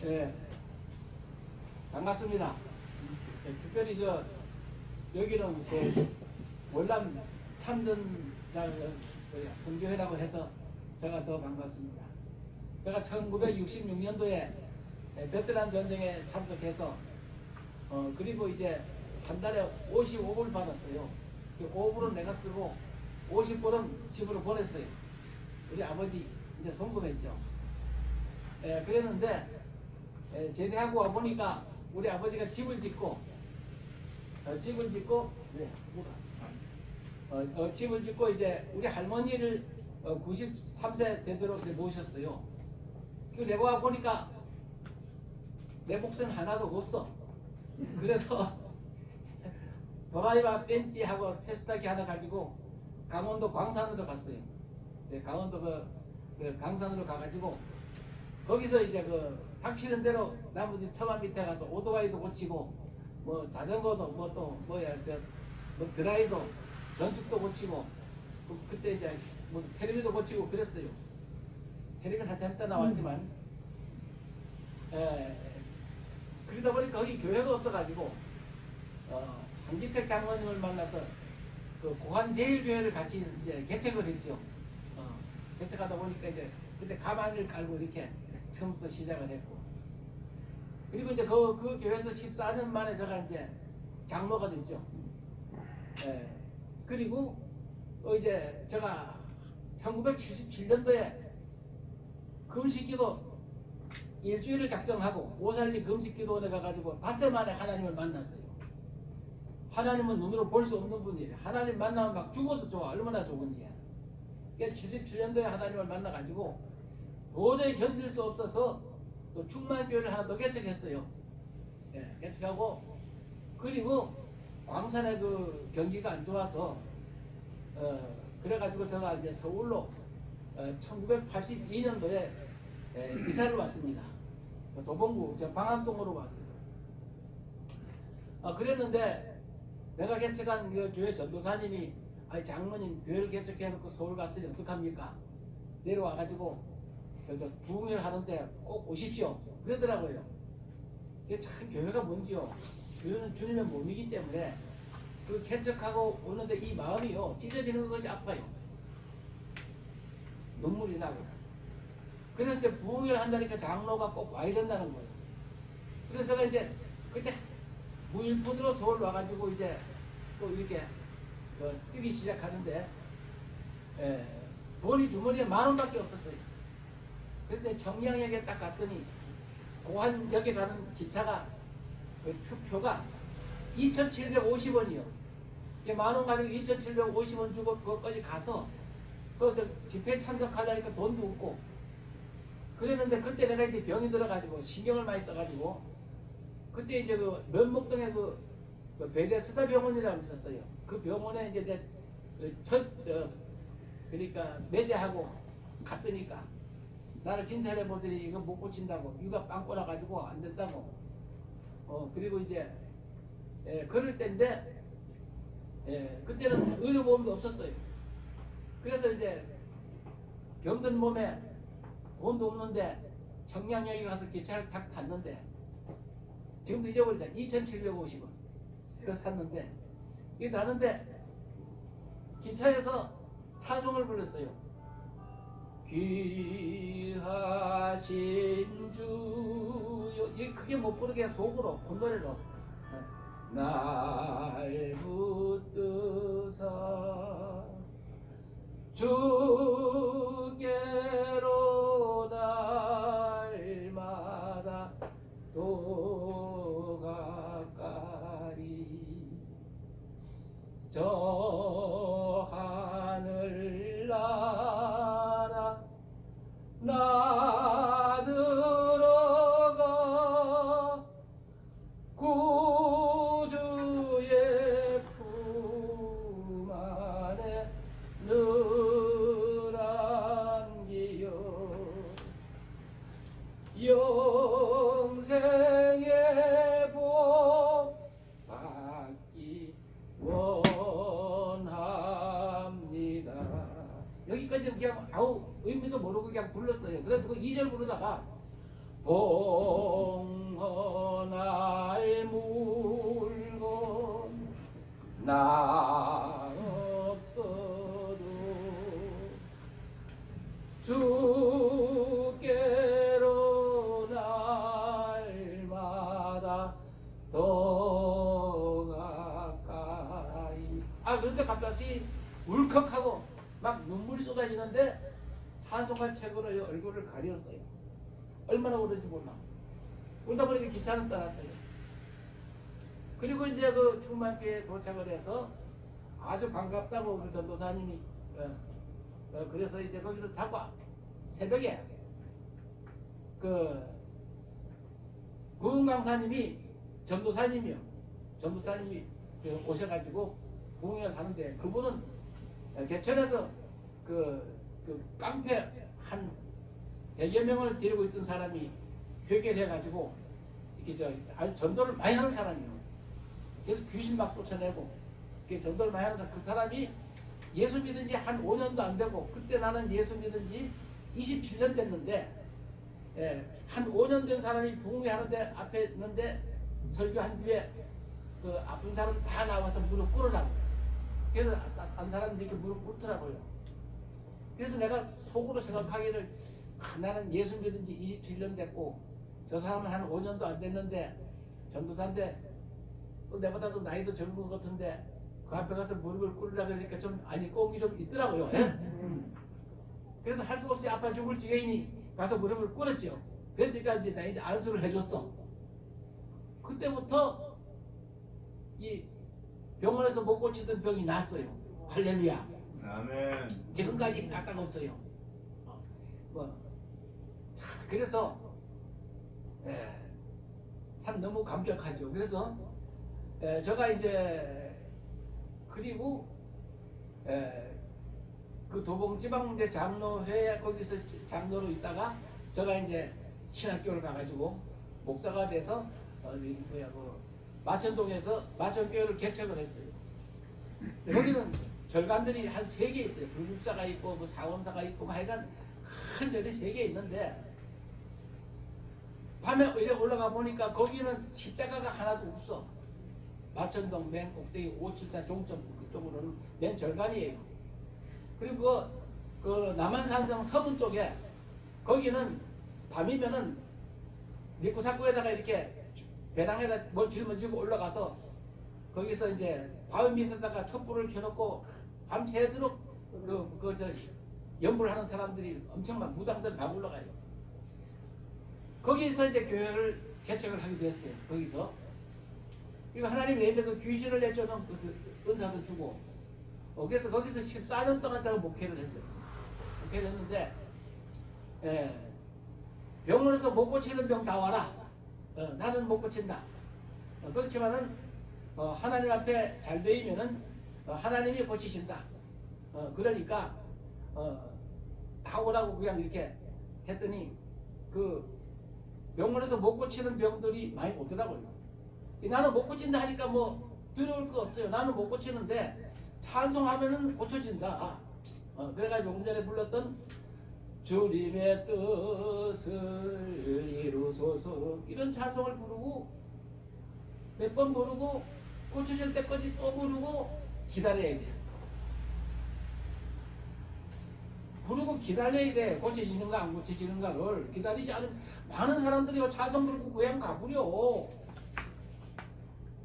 예, 반갑습니다. 예, 특별히 여기는 월남 참전 선교회라고 해서 제가 더 반갑습니다. 제가 1966년도에 베트남 전쟁에 참석해서 그리고 이제 한 달에 55불 받았어요. 그 5불은 내가 쓰고 50불은 집으로 보냈어요. 우리 아버지 이제 송금했죠. 그랬는데 제대하고 와 보니까 우리 아버지가 집을 짓고 집을 짓고 이제 우리 할머니를 93세 되도록 모셨어요. 그 내가 와 보니까 내 몫은 하나도 없어. 그래서 도라이바 벤치하고 테스타기 하나 가지고 강원도 광산으로 갔어요. 강원도 그 강산으로 가가지고 거기서 이제 닥치는 대로 나머지 처마 밑에 가서 오토바이도 고치고 뭐 자전거도 뭐 또 뭐야 뭐 드라이도 전축도 고치고 그때 이제 뭐 테레비도 고치고 그랬어요. 테레비는 한참 있다 나왔지만 그러다 보니까 거기 교회가 없어가지고 한기택 장로님을 만나서 그 고한제일교회를 같이 이제 개척을 했죠. 개척하다 보니까 이제 그때 가마를 깔고 이렇게 처음부터 시작을 했고, 그리고 이제 그 교회에서 14년 만에 제가 이제 장로가 됐죠. 그리고 이제 제가 1977년도에 금식기도 일주일을 작정하고 오살리 금식기도원에 가가지고 닷새 만에 하나님을 만났어요. 하나님은 눈으로 볼 수 없는 분이에요. 하나님 만나면 막 죽어도 좋아. 얼마나 좋은지. 77년도에 하나님을 만나가지고 도저히 견딜 수 없어서 또 충만교회를 하나 더 개척했어요. 개척하고 그리고 광산의 그 경기가 안 좋아서 그래가지고 제가 이제 서울로 1982년도에 이사를 왔습니다. 도봉구 방학동으로 왔어요. 그랬는데 내가 개척한 그 교회 전도사님이 장로님 교회를 개척해놓고 서울 갔으니 어떡합니까? 내려와가지고 부흥회를 하는데 꼭 오십시오 그러더라고요. 이게 참 교회가 뭔지요. 교회는 주님의 몸이기 때문에 그 개척하고 오는데 이 마음이요 찢어지는 것이 아파요. 눈물이 나고. 그래서 이제 부흥회를 한다니까 장로가 꼭 와야 된다는 거예요. 그래서 제가 이제 그때 무일푼으로 서울 와가지고 이제 또 이렇게 뛰기 시작하는데 돈이 주머니에 10,000원밖에 없었어요. 그래서 청량역에 딱 갔더니 고한역에 가는 기차가 그 표가 2,750원이요. 10,000원 가지고 2,750원 주고 그것까지 가서 집회 참석하려니까 돈도 없고 그랬는데 그때 내가 이제 병이 들어가지고 신경을 많이 써가지고 그때 이제 면목동에 베데스다 병원이라고 있었어요. 그 병원에 이제 그러니까 매제하고 갔더니까 나를 진찰해 보더니 이거 못 고친다고 유가 빵 꼬라가지고 안 된다고. 그리고 이제 그럴 때인데 그때는 의료보험도 없었어요. 그래서 이제 병든 몸에 돈도 없는데 청량역에 가서 기차를 탁 탔는데 지금도 잊어버리자. 2,750원 그걸 샀는데 이거 타는데 기차에서 차종을 불렀어요. 귀하신 주여. 이게 크게 못 부르게 속으로 콧노래로 날 붙드사 주께로 날마다 도가까리 저 하늘나라 나 들어가 구주의 품 안에 늘 안기요 영생의 복 받기 원합니다. 여기까지 그냥 의미도 모르고 그냥 불렀어요. 그래서 그 2절 부르다가 봉헌할 물건 나 없어도 주께로 날마다 더 가까이. 그런데 갑자기 울컥하고 막 눈물이 쏟아지는데 찬송가 책으로 얼굴을 가렸어요. 얼마나 오른지 몰라. 울다 보니까 기차는 떠났어요. 그리고 이제 그 충만교에 도착을 해서 아주 반갑다고 그 전도사님이 그래서 이제 거기서 자꾸 새벽에 그 부흥 강사님이 전도사님이 오셔가지고 부흥회를 하는데 그분은 제천에서 그 깡패 한 100여 명을 데리고 있던 사람이 회개해가지고 이렇게 아주 전도를 많이 하는 사람이에요. 그래서 귀신 막 쫓아내고 전도를 많이 하는 사람. 그 사람이 예수 믿은 지 한 5년도 안 되고, 그때 나는 예수 믿은 지 27년 됐는데, 한 5년 된 사람이 부흥회 하는데 앞에 있는데 설교한 뒤에 그 아픈 사람 다 나와서 무릎 꿇으라고. 그래서 안 사람들이 이렇게 무릎 꿇더라고요. 그래서 내가 속으로 생각하기를 나는 예수 믿은 지 27년 됐고 저 사람은 한 5년도 안 됐는데 전도사인데 또 내보다도 나이도 젊은 것 같은데 그 앞에 가서 무릎을 꿇으라 그러니까 좀 아니 꼼이 좀 있더라고요. 그래서 할 수 없이 아파 죽을 지경이니 가서 무릎을 꿇었죠. 그러니까 이제 나한테 안수를 해줬어. 그때부터 이 병원에서 못 고치던 병이 났어요. 할렐루야. 아멘. 지금까지 까딱 없어요. 그래서 참 너무 감격하죠. 그래서 제가 이제 그리고 그 도봉지방대 장로회 거기서 장로로 있다가 제가 이제 신학교를 가가지고 목사가 돼서 마천동에서 마천교회를 개척을 했어요. 거기는 절간들이 한 3개 있어요. 불국사가 있고 뭐 사원사가 있고 하여간 큰 절이 3개 있는데 밤에 이래 올라가 보니까 거기는 십자가가 하나도 없어. 마천동 맨 꼭대기 574 종점 그쪽으로는 맨 절간이에요. 그리고 그 남한산성 서문 쪽에 거기는 밤이면은 니꾸사쿠에다가 이렇게 배당에다 뭘 짊어지고 올라가서 거기서 이제 바위 밑에다가 촛불을 켜놓고 밤새도록 연불을 하는 사람들이 엄청 막 무당들 막 올라가요. 거기서 이제 교회를 개척을 하게 됐어요. 거기서. 그리고 하나님이 내한테 그 귀신을 내쫓는 그 은사도 주고, 그래서 거기서 14년 동안 제가 목회를 했어요. 목회를 했는데, 병원에서 못 고치는 병 다 와라. 나는 못 고친다. 그렇지만은 하나님 앞에 잘 되면은 하나님이 고치신다. 그러니까 다 오라고 그냥 이렇게 했더니 그 병원에서 못 고치는 병들이 많이 오더라고요. 나는 못 고친다 하니까 뭐 두려울 거 없어요. 나는 못 고치는데 찬송하면은 고쳐진다. 그래가지고 조금 전에 불렀던 주님의 뜻을 이루소서 이런 찬송을 부르고 몇 번 부르고 고쳐질 때까지 또 부르고 기다려야 돼. 부르고 기다려야 돼. 고쳐지는가 안 고쳐지는가를 기다리지 않으면 많은 사람들이 찬송 부르고 그냥 가버려.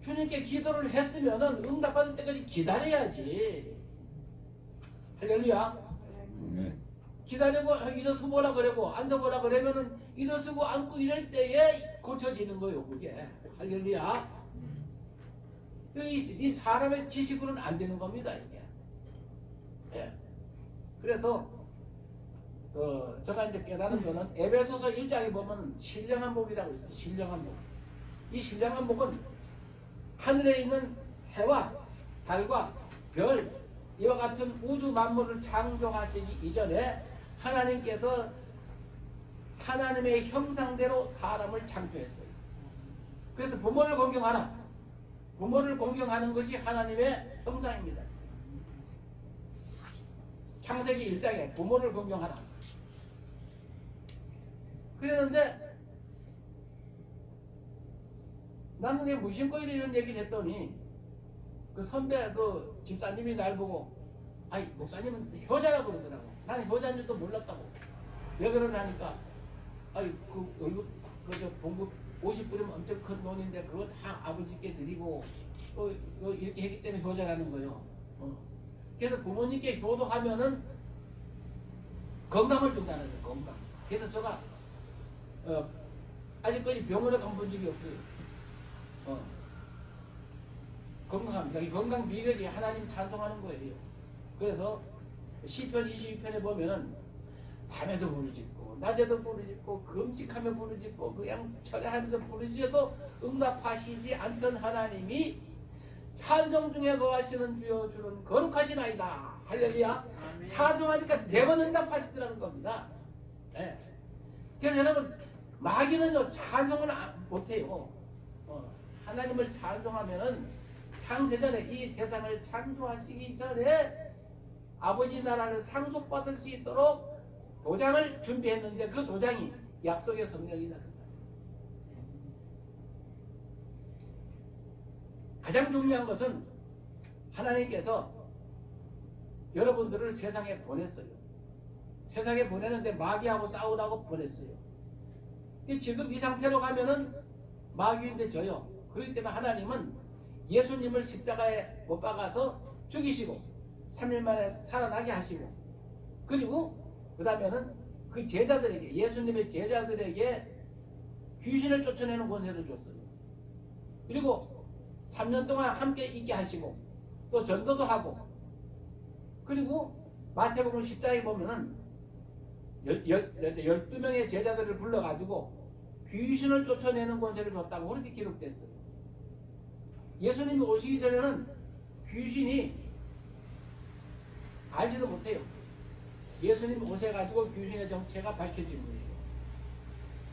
주님께 기도를 했으면은 응답받을 때까지 기다려야지. 할렐루야. 기다리고 일어서 보라 그러고 앉아보라 그러면은 일어서고 앉고 이럴 때에 고쳐지는 거예요. 그게 할렐루야. 이 사람의 지식으로는 안 되는 겁니다. 이게. 그래서 제가 이제 깨달은 거는 에베소서 1장에 보면 신령한 복이라고 있어요. 신령한 복. 이 신령한 복은 하늘에 있는 해와 달과 별 이와 같은 우주 만물을 창조하시기 이전에 하나님께서 하나님의 형상대로 사람을 창조했어요. 그래서 부모를 공경하라. 부모를 공경하는 것이 하나님의 형상입니다. 창세기 1장에 부모를 공경하라. 그랬는데 나는 왜 무심코 이런 얘기를 했더니 그 선배 그 집사님이 날 보고 아이 목사님은 효자라고 그러더라고. 나는 효자인 줄도 몰랐다고. 왜 그러냐니까 아이 그 얼굴 그저 봉급 50불이면 엄청 큰 돈인데 그거 다 아버지께 드리고 또 이렇게 했기 때문에 효자라는 거예요. 그래서 부모님께 효도하면은 건강을 준다는 거예요. 건강. 그래서 제가 아직까지 병원에 가본 적이 없어요. 건강합니다. 이 건강 비결이 하나님 찬송하는 거예요. 그래서 시편 22편에 보면은 밤에도 부르짖고 낮에도 부르짖고 금식하며 부르짖고 그냥 철회하면서 부르짖어도 응답하시지 않던 하나님이 찬송 중에 거하시는 주여 주는 거룩하시나이다. 할렐루야. 찬송하니까 대번 응답하시더라는 겁니다. 네. 그래서 여러분 마귀는요 찬송을 못해요. 하나님을 찬송하면은 창세전에 이 세상을 창조하시기 전에 아버지 나라를 상속받을 수 있도록 도장을 준비했는데 그 도장이 약속의 성령이다. 가장 중요한 것은 하나님께서 여러분들을 세상에 보냈어요. 세상에 보내는데 마귀하고 싸우라고 보냈어요. 지금 이 상태로 가면은 마귀인데 져요. 그렇기 때문에 하나님은 예수님을 십자가에 못 박아서 죽이시고 3일 만에 살아나게 하시고 그리고 그 다음에는 그 제자들에게 예수님의 제자들에게 귀신을 쫓아내는 권세를 줬어요. 그리고 3년 동안 함께 있게 하시고 또 전도도 하고 그리고 마태복음 10장에 보면은 12명의 제자들을 불러가지고 귀신을 쫓아내는 권세를 줬다고 그렇게 기록됐어요. 예수님이 오시기 전에는 귀신이 알지도 못해요. 예수님 오셔가지고 귀신의 정체가 밝혀진 거예요.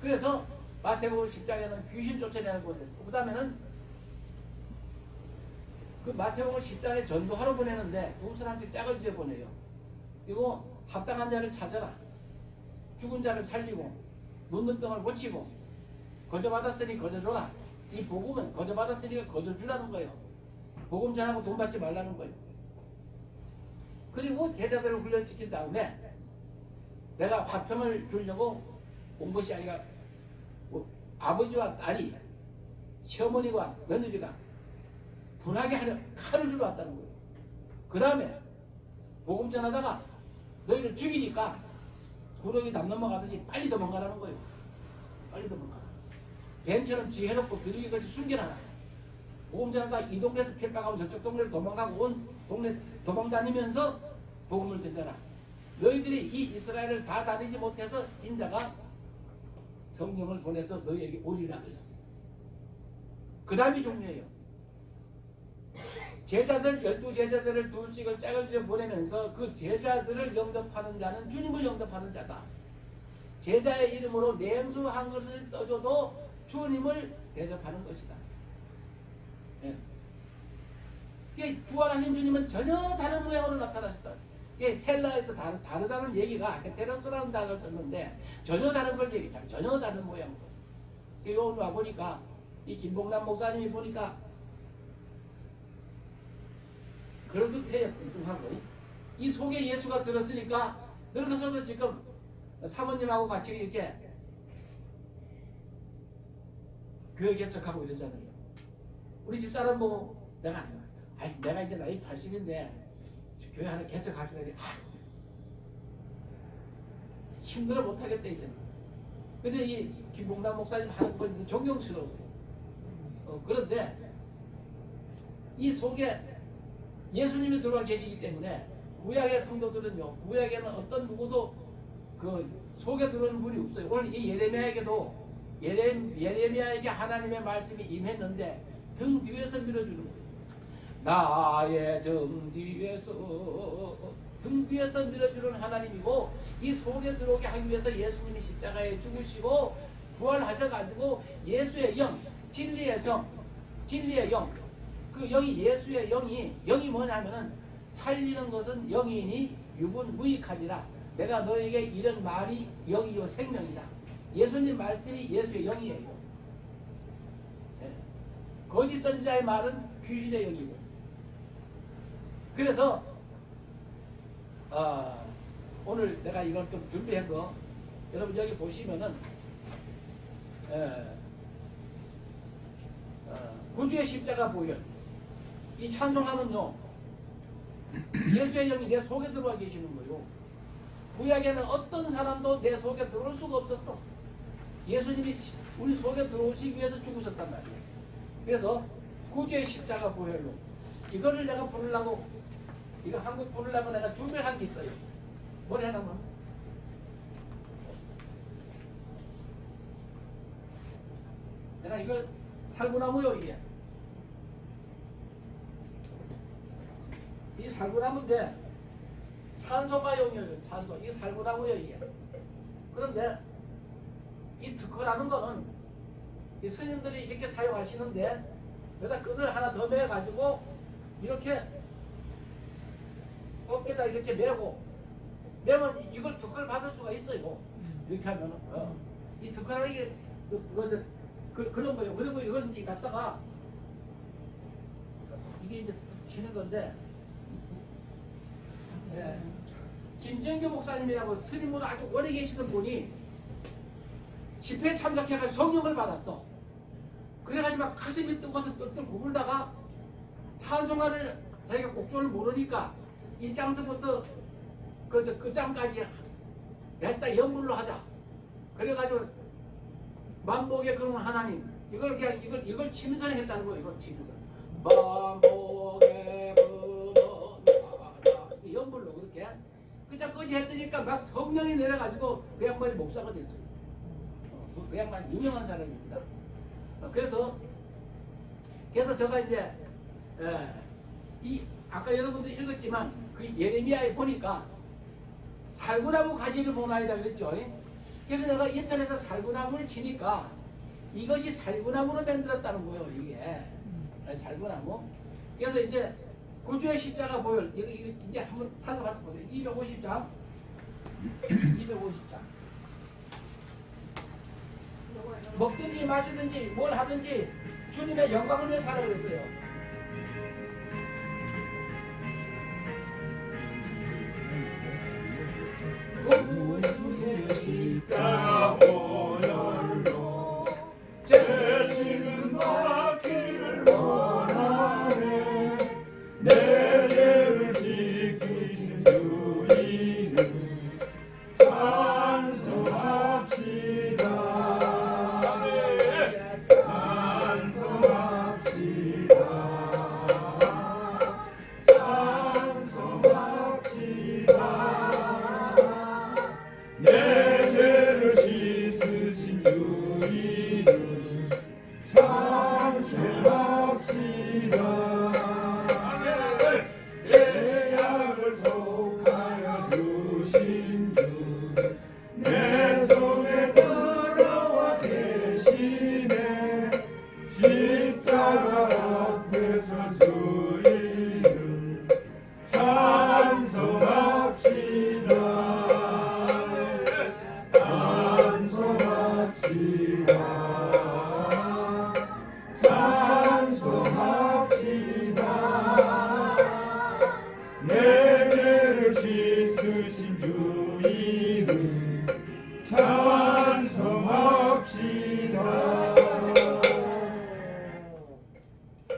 그래서 마태복음 10장에는 귀신 쫓아내는 권세, 그 다음에는 그 마태복음 10장에 전도하러 보내는데 두 사람씩 짝을 지어 보내요. 그리고 합당한 자를 찾아라. 죽은 자를 살리고 묻는 똥을 고치고 거저받았으니 거저줘라. 이 복음은 거저받았으니까 거저주라는 거예요. 복음 전하고 돈 받지 말라는 거예요. 그리고 제자들을 훈련시킨 다음에 내가 화평을 주려고 온 것이 아니라 아버지와 딸이 시어머니와 며느리가 분하게 하는 칼을 주러 왔다는 거예요. 그 다음에 복음 전하다가 너희를 죽이니까 구렁이 담 넘어가듯이 빨리 도망가라는 거예요. 빨리 도망가라. 뱀처럼 지혜롭고 비둘기같이 숨겨놔라. 복음 전하다가 이 동네에서 핍박하고 저쪽 동네를 도망가고 온 동네 도망다니면서 복음을 전하라. 너희들이 이 이스라엘을 다 다니지 못해서 인자가 성령을 보내서 너희에게 오리라 그랬어요. 그 다음이 중요해요. 제자들 12제자들을 둘씩을 짝을 지어 보내면서 그 제자들을 영접하는 자는 주님을 영접하는 자다. 제자의 이름으로 냉수 한 것을 떠줘도 주님을 대접하는 것이다. 예. 부활하신 주님은 전혀 다른 모양으로 나타나셨다. 헬라에서 다르다는 얘기가 헤테로스라는 단어를 썼는데 전혀 다른 걸 얘기했다. 전혀 다른 모양으로. 오늘 와보니까 이 김봉남 목사님이 보니까 그럴듯해요. 뚱뚱하고. 이 속에 예수가 들었으니까 늙어서도 지금 사모님하고 같이 이렇게 교회 개척하고 이러잖아요. 우리 집사람 보고 내가 이제 나이 80인데 교회 하나 개척합시다. 힘들어 못하겠다 이제. 근데 이 김봉남 목사님 하는 건 존경스러워요. 그런데 이 속에 예수님이 들어와 계시기 때문에 구약의 성도들은요, 구약에는 어떤 누구도 그 속에 들어오는 분이 없어요. 오늘 이 예레미야에게도 예레미야에게 하나님의 말씀이 임했는데 등 뒤에서 밀어주는 거예요. 나의 등 뒤에서 밀어주는 하나님이고 이 속에 들어오게 하기 위해서 예수님이 십자가에 죽으시고 부활하셔가지고 예수의 영, 진리의 영, 그 영이 예수의 영이 뭐냐면은 살리는 것은 영이니 육은 무익하니라. 내가 너에게 이런 말이 영이요 생명이다. 예수님 말씀이 예수의 영이에요. 네. 거짓 선지자의 말은 귀신의 영이고. 그래서 오늘 내가 이걸 좀 준비한 거 여러분 여기 보시면은 구주의 십자가 보혈 이 찬송하면요 예수의 영이 내 속에 들어와 계시는 거예요. 구약에는 어떤 사람도 내 속에 들어올 수가 없었어. 예수님이 우리 속에 들어오시기 위해서 죽으셨단 말이에요. 그래서 구주의 십자가 보혈로 이거를 내가 부르려고 이거 한국 부르려고 내가 준비를 한 게 있어요. 뭘 해놨나? 내가 이거 살구나무요 이게. 이 살구나무인데 찬송가용이에요. 찬송. 이 살구나무요 이게. 그런데 이 특허라는 거는 이 스님들이 이렇게 사용하시는데 여기다 끈을 하나 더 매가지고 이렇게 어깨다 이렇게 매고 매면 이걸 특허를 받을 수가 있어요. 이렇게 하면은 이 특허라는 게 그런 거예요. 그리고 이걸 이제 갖다가 이게 이제 치는 건데 김정규 목사님이라고 스님으로 아주 오래 계시던 분이 집회에 참석해가지고 성령을 받았어. 그래가지고 막 가슴이 뜨거워서 뜰뜰 구불다가 찬송가를 자기가 곡조를 모르니까 1장서부터 그 장까지 냈다 연불로 하자. 그래가지고 만복의 그런 하나님 이걸 그냥 이걸 치면서 했다는 거예요. 이걸 치면서 만복의 그런 연불로 그렇게 그때까지 했더니까 막 성령이 내려가지고 그 양반이 목사가 됐어요. 그 양반 유명한 사람입니다. 그래서 제가 이제 이 아까 여러분도 읽었지만 그 예레미야에 보니까 살구나무 가지를 보나이다 그랬죠. 그래서 내가 인터넷에 살구나무를 치니까 이것이 살구나무로 만들었다는 거예요. 이게 살구나무. 그래서 이제 구주의 십자가 보혈 이거 이제 한번 찾아봐서 보세요. 250장 250장 먹든지 마시든지 뭘 하든지 주님의 영광을 위해 살아 그랬어요. 구주의 십자가 보혈로 제 심은 받기를 원하네. 내 죄를 씻기신 주 이름 찬송합시다. 내 죄를 씻으신 주 이름 찬송합시다. 죄악을 속하여 주신 주 내 속에 들어와 계시네. 십자가 앞에서 주 이름 찬송합시다. 찬송합시다. 내 죄를 씻으신 주 이름 찬송합시다.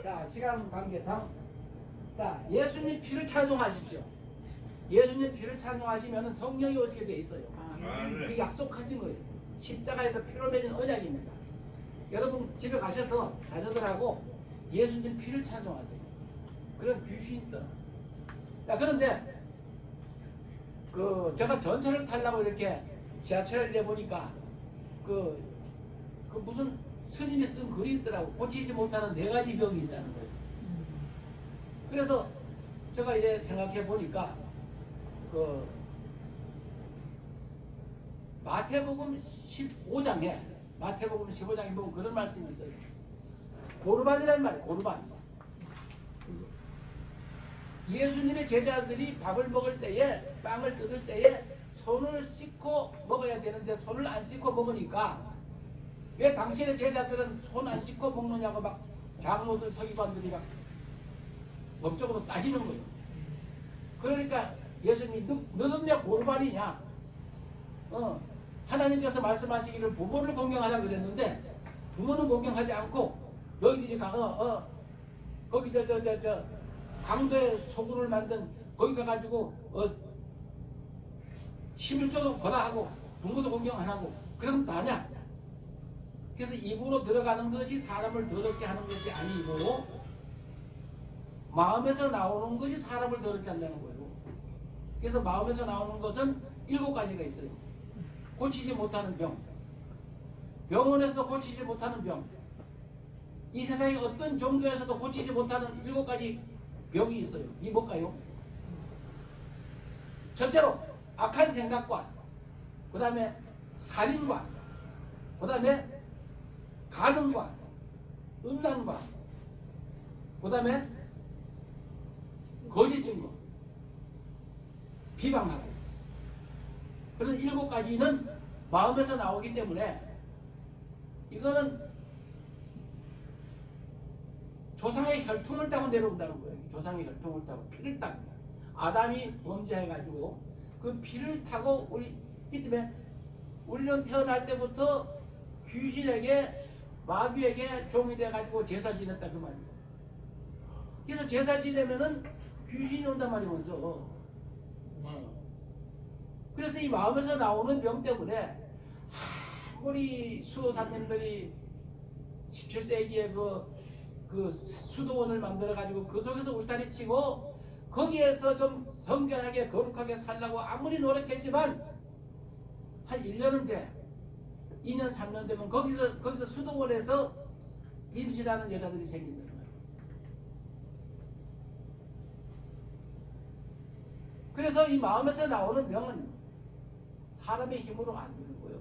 자, 시간 관계상 예수님 피를 찬송하십시오. 예수님 피를 찬송하시면 성령이 오시게 돼 있어요. 그 약속하신 거예요. 십자가에서 피로 맺은 언약입니다. 여러분 집에 가셔서 자녀들하고 예수님 피를 찬송하세요. 그런 귀신이 떠나. 그런데 제가 전철을 타려고 이렇게 지하철을 내보니까 그 무슨 스님이 쓴 글이 있더라고. 고치지 못하는 4가지 병이 있다는 거예요. 그래서 제가 이제 생각해 보니까 마태복음 15장에 보면 그런 말씀이 있어요. 고르반이라는 말이에요. 고르반. 예수님의 제자들이 밥을 먹을 때에 빵을 뜯을 때에 손을 씻고 먹어야 되는데 손을 안 씻고 먹으니까 왜 당신의 제자들은 손 안 씻고 먹느냐고 막 장로들 서기관들이 막 법적으로 따지는 거예요. 그러니까 예수님이 너는 내 골반이냐? 하나님께서 말씀하시기를 부모를 공경하라 그랬는데 부모는 공경하지 않고 너희들이 가서 거기 저 강도의 소굴을 만든 거기 가가지고 11조도 거라하고 부모도 공경 안 하고 그럼 나냐? 그래서 입으로 들어가는 것이 사람을 더럽게 하는 것이 아니고 마음에서 나오는 것이 사람을 더럽게 한다는 거예요. 그래서 마음에서 나오는 것은 7가지가 있어요. 고치지 못하는 병, 병원에서도 고치지 못하는 병, 이 세상의 어떤 종교에서도 고치지 못하는 7가지 병이 있어요. 이 뭘까요? 첫째로 악한 생각과 그 다음에 살인과 그 다음에 간음과 음란과 그 다음에 거짓 증거, 비방하고 그런 7가지는 마음에서 나오기 때문에 이거는 조상의 혈통을 타고 내려온다는 거예요. 조상의 혈통을 타고 피를 타고 아담이 범죄해가지고 그 피를 타고 우리 이 때문에 우리는 태어날 때부터 귀신에게 마귀에게 종이 돼가지고 제사 지냈다 그 말이에요. 그래서 제사 지내면은 귀신이 온단 말이에요. 먼저. 그래서 이 마음에서 나오는 병 때문에 우리 수도사님들이 17세기에 그 수도원을 만들어가지고 그 속에서 울타리 치고 거기에서 좀 성결하게 거룩하게 살라고 아무리 노력했지만 한 1년은 돼. 2년 3년 되면 거기서 수도원에서 임신하는 여자들이 생긴단 말이에요. 그래서 이 마음에서 나오는 병은 사람의 힘으로 안 되는 거예요.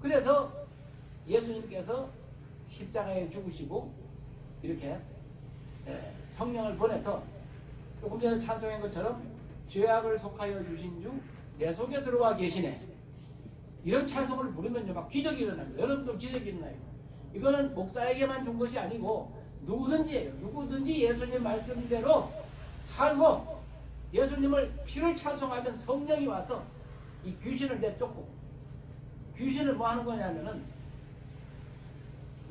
그래서 예수님께서 십자가에 죽으시고 이렇게 성령을 보내서 조금 전에 찬송한 것처럼 죄악을 속하여 주신 주 내 속에 들어와 계시네. 이런 찬송을 부르면요 막 기적이 일어나요. 여러분도 기적이 일어나요. 이거는 목사에게만 준 것이 아니고 누구든지예요. 누구든지 예수님 말씀대로 살고 예수님을 피를 찬송하면 성령이 와서 이 귀신을 내쫓고 귀신을 뭐 하는 거냐면은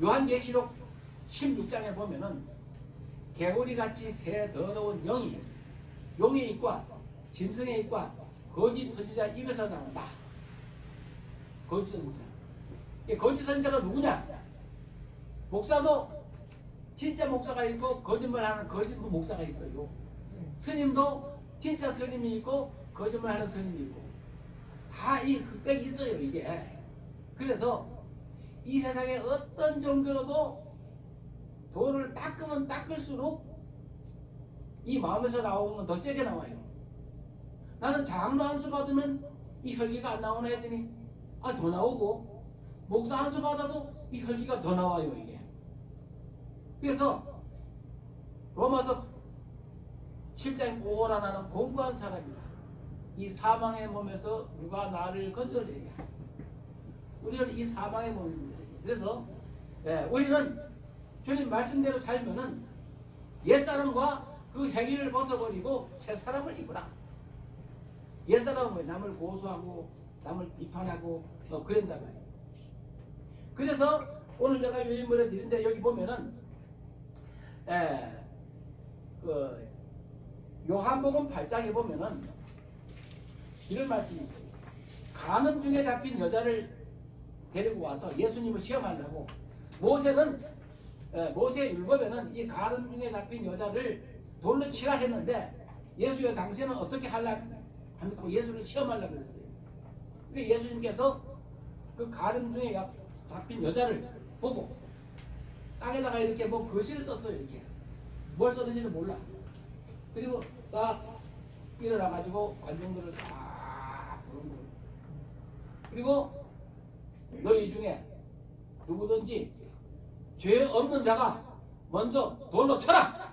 요한계시록 16장에 보면은 개구리같이 새 더러운 영이 용의 입과 짐승의 입과 거짓 선지자 입에서 나온다. 거짓 선지자. 이 거짓 선지자가 누구냐? 목사도 진짜 목사가 있고 거짓말하는 거짓 목사가 있어요. 스님도 진짜 스님이 있고 거짓말하는 스님이 있고 다 이 흑백이 있어요. 이게. 그래서 이 세상에 어떤 종교로도 돌을 닦으면 닦을수록 이 마음에서 나오는 건 더 세게 나와요. 나는 장로 한 수 받으면 이 혈기가 안 나오나 했더니 더 나오고 목사 한 수 받아도 이 혈기가 더 나와요. 이게. 그래서 로마서 7장에 오라 나는 공부한 사람이다. 이 사망의 몸에서 누가 나를 건져내냐. 우리는 이 사망의 몸입니다. 그래서 우리는 주님 말씀대로 살면은 옛사람과 그 행위를 벗어버리고 새사람을 입으라. 옛사람은 왜 남을 고소하고 남을 비판하고 그런단 말이에요. 그래서 오늘 내가 유인물에 드린데 여기 보면은 그 요한복음 8장에 보면은 이런 말씀이 있어요. 간음 중에 잡힌 여자를 데리고 와서 예수님을 시험하려고 모세 율법에는 이 간음 중에 잡힌 여자를 돌로 치라 했는데 예수의 당시에는 어떻게 하려고 예수를 시험하려고 그랬어요. 그러니까 예수님께서 그 간음 중에 잡힌 여자를 보고 땅에다가 이렇게 글씨를 썼어요. 이렇게 뭘 썼는지는 몰라. 그리고 딱 일어나가지고 관중들을 다 부른 거예요. 그리고 너희 중에 누구든지 죄 없는 자가 먼저 돌로 쳐라.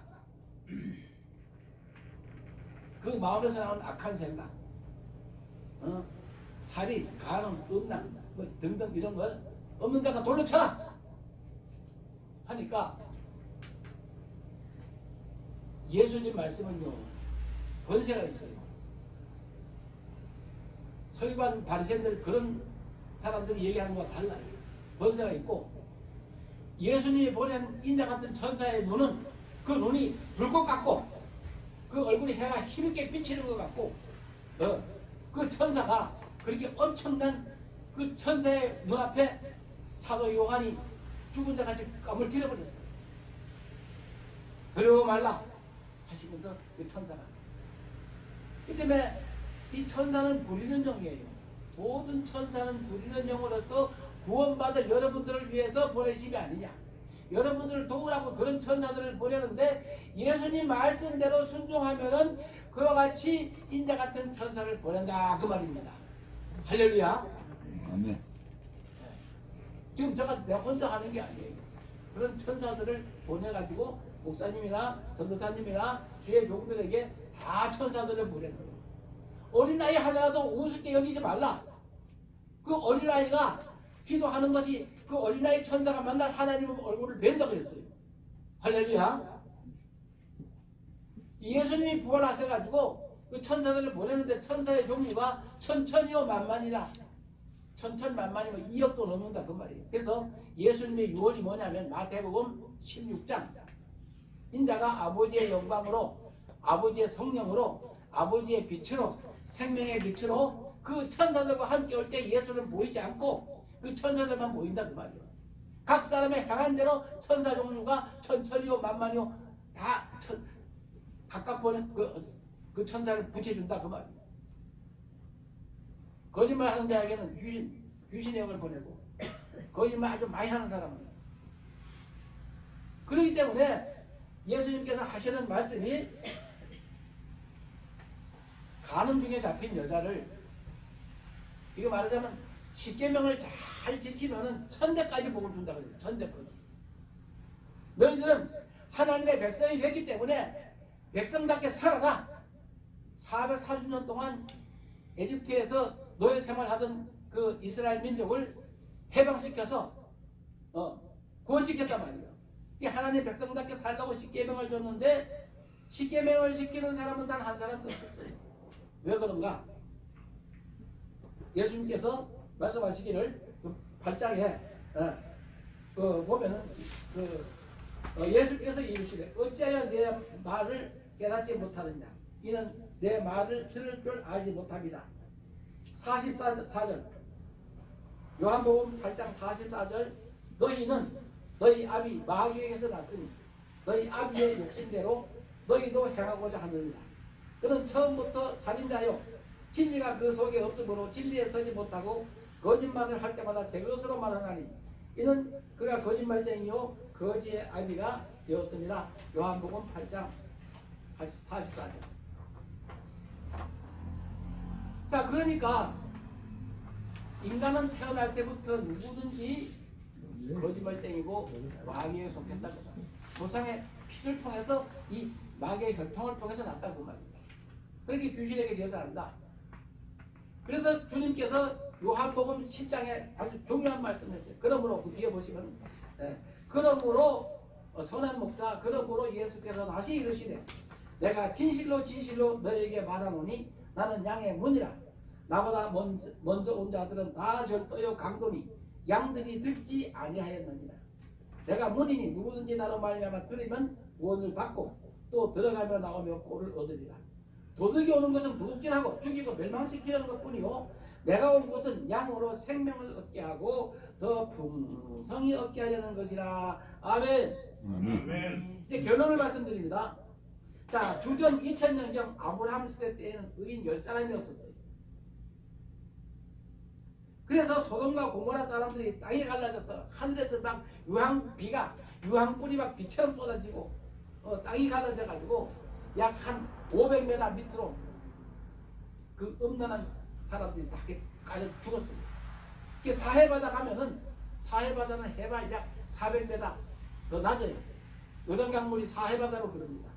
그 마음에서 나오는 악한 생각, 살인, 간음, 음란 등등 이런 걸 없는 자가 돌로 쳐라. 하니까 예수님 말씀은요 권세가 있어요. 서기관 바리새인들 그런 사람들이 얘기하는 거와 달라요. 권세가 있고 예수님이 보낸 인자 같은 천사의 눈은 그 눈이 불꽃 같고 그 얼굴이 해가 힘있게 비치는 것 같고 그 천사가 그렇게 엄청난 그 천사의 눈앞에 사도 요한이 죽은 자 같이 까물기려 버렸어요. 그러고 말라 하시면서 그 천사가 그 때문에 이 천사는 부리는 영이에요. 모든 천사는 부리는 영으로서 구원받을 여러분들을 위해서 보내심이 아니냐. 여러분들을 도우라고 그런 천사들을 보내는데 예수님 말씀대로 순종하면은 그와 같이 인자 같은 천사를 보낸다 그 말입니다. 할렐루야. 아멘. 지금 내가 혼자 하는 게 아니에요. 그런 천사들을 보내가지고 목사님이나 전도사님이나 주의 종들에게 다 천사들을 보내는 거예요. 어린아이 하나라도 우습게 여기지 말라. 그 어린아이가 기도하는 것이 그 어린아이 천사가 만날 하나님 얼굴을 뵌다 그랬어요. 할렐루야. 예수님이 부활하셔가지고 그 천사들을 보내는데 천사의 종류가 천천히요 만만이라. 천천만만이면 2억도 넘는다 그 말이에요. 그래서 예수님의 유언이 뭐냐면 마태복음 16장 인자가 아버지의 영광으로 아버지의 성령으로 아버지의 빛으로 생명의 빛으로 그 천사들과 함께 올 때 예수는 보이지 않고 그 천사들만 보인다 그 말이에요. 각 사람의 향한 대로 천사 종류가 천천히요 만만히요 다 각각 보는 그 천사를 붙여준다 그 말이에요. 거짓말하는 자에게는 귀신의 영을 보내고 거짓말 아주 많이 하는 사람은 그렇기 때문에 예수님께서 하시는 말씀이 간음 중에 잡힌 여자를 이거 말하자면 십계명을 잘 지키면은 천대까지 복을 준다 그래요. 천대까지. 너희들은 하나님의 백성이 됐기 때문에 백성답게 살아라. 440년 동안 에집트에서 노예 생활하던 그 이스라엘 민족을 해방시켜서 구원시켰단 말이에요. 이 하나님 백성답게 살라고 십계명을 줬는데 십계명을 지키는 사람은 단 한 사람도 없었어요. 왜 그런가? 예수님께서 말씀하시기를 그 8장에 보면은 예수께서 이르시되 어찌하여 내 말을 깨닫지 못하느냐 이는 내 말을 들을 줄 알지 못합니다. 44절 요한복음 8장 44절 너희는 너희 아비 마귀에게서 났으니 너희 아비의 욕심대로 너희도 행하고자 하느니라. 그는 처음부터 살인자요 진리가 그 속에 없으므로 진리에 서지 못하고 거짓말을 할 때마다 제 것으로 말하나니 이는 그가 거짓말쟁이요 거지의 아비가 되었습니다. 요한복음 8장 44절. 자, 그러니까 인간은 태어날 때부터 누구든지 거짓말쟁이고 마귀에 속했다고. 조상의 피를 통해서 이 마귀의 혈통을 통해서 났다고 말입니다. 그렇게 귀신에게 제사한다. 그래서 주님께서 요한복음 10장에 아주 중요한 말씀을 했어요. 그러므로 그 뒤에 보시면 그러므로 선한 목자 그러므로 예수께서 다시 이르시되 내가 진실로 진실로 너에게 말하노니 나는 양의 문이라. 나보다 먼저 온 자들은 다 절도요 강도니 양들이 듣지 아니하였느니라. 내가 문이니 누구든지 나로 말미암아 들으면 구원을 받고 또 들어가며 나오며 꼴을 얻으리라. 도둑이 오는 것은 도둑질하고 죽이고 멸망시키는 것뿐이요 내가 온 것은 양으로 생명을 얻게 하고 더 풍성히 얻게 하려는 것이라. 아멘. 아멘. 이제 결론을 말씀드립니다. 자, 주전 2000년경 아브라함 시대 때에는 의인 10사람이 없었어요. 그래서 소돔과 고모라 사람들이 땅이 갈라져서 하늘에서 막 유황불이 막 비처럼 쏟아지고 땅이 갈라져 가지고 약 한 500m 밑으로 그 음란한 사람들이 다 깔려 죽었어요. 이게 사해바다 가면은 사해바다는 해발 약 400m 더 낮아요. 요단강물이 사해바다로 흐릅니다.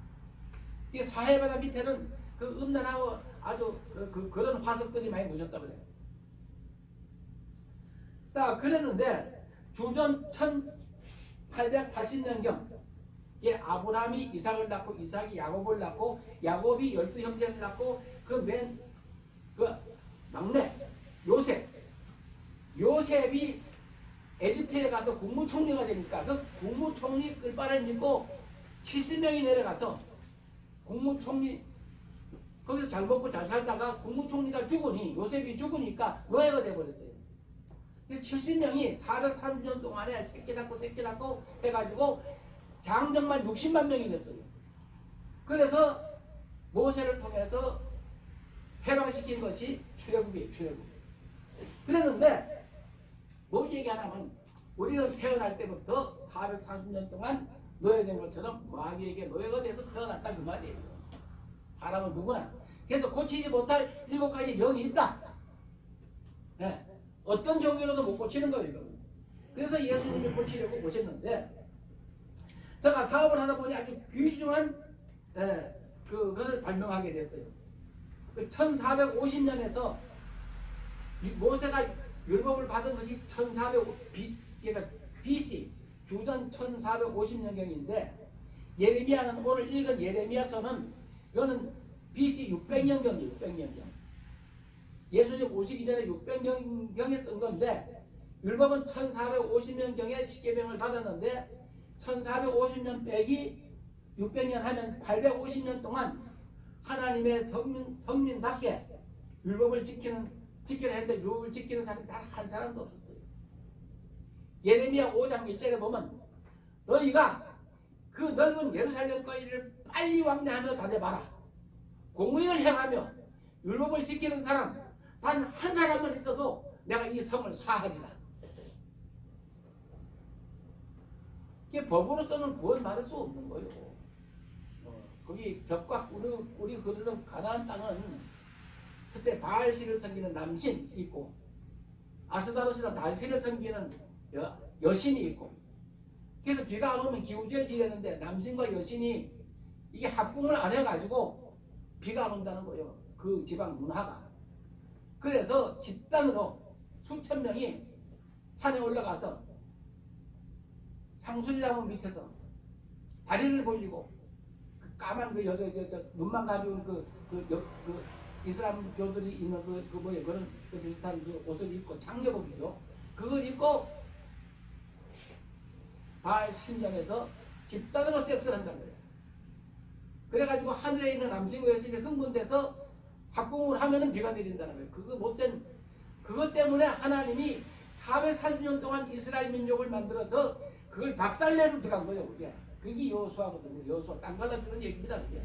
이 사해바다 밑에는 그 음란하고 아주 그런 화석들이 많이 묻었다 그래요. 자, 그랬는데 주전 880년경 예, 아브라함이 이삭을 낳고 이삭이 야곱을 낳고 야곱이 12형제를 낳고 그 막내 요셉이 에집트에 가서 국무총리가 되니까 그 국무총리 끌바를 믿고 70명이 내려가서 국무총리 거기서 잘 먹고 잘 살다가 국무총리가 죽으니 요셉이 죽으니까 노예가 돼버렸어요. 70명이 430년 동안에 새끼 낳고 해가지고 장정만 60만 명이 됐어요. 그래서 모세를 통해서 해방시킨 것이 출애굽이에요. 출애굽. 그랬는데 뭘 얘기하냐면 우리는 태어날 때부터 430년 동안 노예된 것처럼 마귀에게 노예가 돼서 태어났다 그 말이에요. 사람은 누구나. 그래서 고치지 못할 7가지 병이 있다. 네. 어떤 종교로도 못 고치는 거예요. 이거는. 그래서 예수님이 고치려고 오셨는데 제가 사업을 하다 보니 아주 귀중한 그것을 발명하게 됐어요. 1450년에서 모세가 율법을 받은 것이 1450 주전 1450년경인데 예레미야는 오늘 읽은 예레미야서는 이거는 BC 600년경이에요. 600년경. 예수님 오시기 전에 600년경에 쓴 건데 율법은 1450년경에 십계명을 받았는데 1450년 빼기 600년 하면 850년 동안 하나님의 성민답게 율법을 지켜야 했는데 율법을 지키는 사람이 단 한 사람도 없었어요. 예레미야 5장 1절에 보면 너희가 그 넓은 예루살렘 거리를 빨리 왕래하며 다녀봐라. 공의를 행하며 율법을 지키는 사람 단 한 사람만 있어도 내가 이 성을 사하리라. 이게 법으로서는 구원받을 수 없는 거예요. 거기 적과 우리 그들은 가나안 땅은 첫째 바알신을 섬기는 남신 있고 아스다로스나 달신을 섬기는 여신이 있고 그래서 비가 안 오면 기우제를 지내는데 남신과 여신이 이게 합궁을 안 해가지고 비가 안 온다는 거예요. 그 지방 문화가. 그래서 집단으로 수천 명이 산에 올라가서 상수리나무 밑에서 다리를 벌리고 그 까만 그 여자 눈만 가려운 그 이슬람 교들이 있는 그런 그 비슷한 그 옷을 입고 장려복이죠. 그걸 입고 바알 신전에서 집단으로 섹스를 한다는 거예요. 그래가지고 하늘에 있는 남신과 여신이 흥분돼서 합궁을 하면은 비가 내린다는 거예요. 그것 때문에 하나님이 430년 동안 이스라엘 민족을 만들어서 그걸 박살내로 들어간 거예요. 그게 여호수아거든요. 여호수아 땅 갈라주는 얘기입니다. 그게.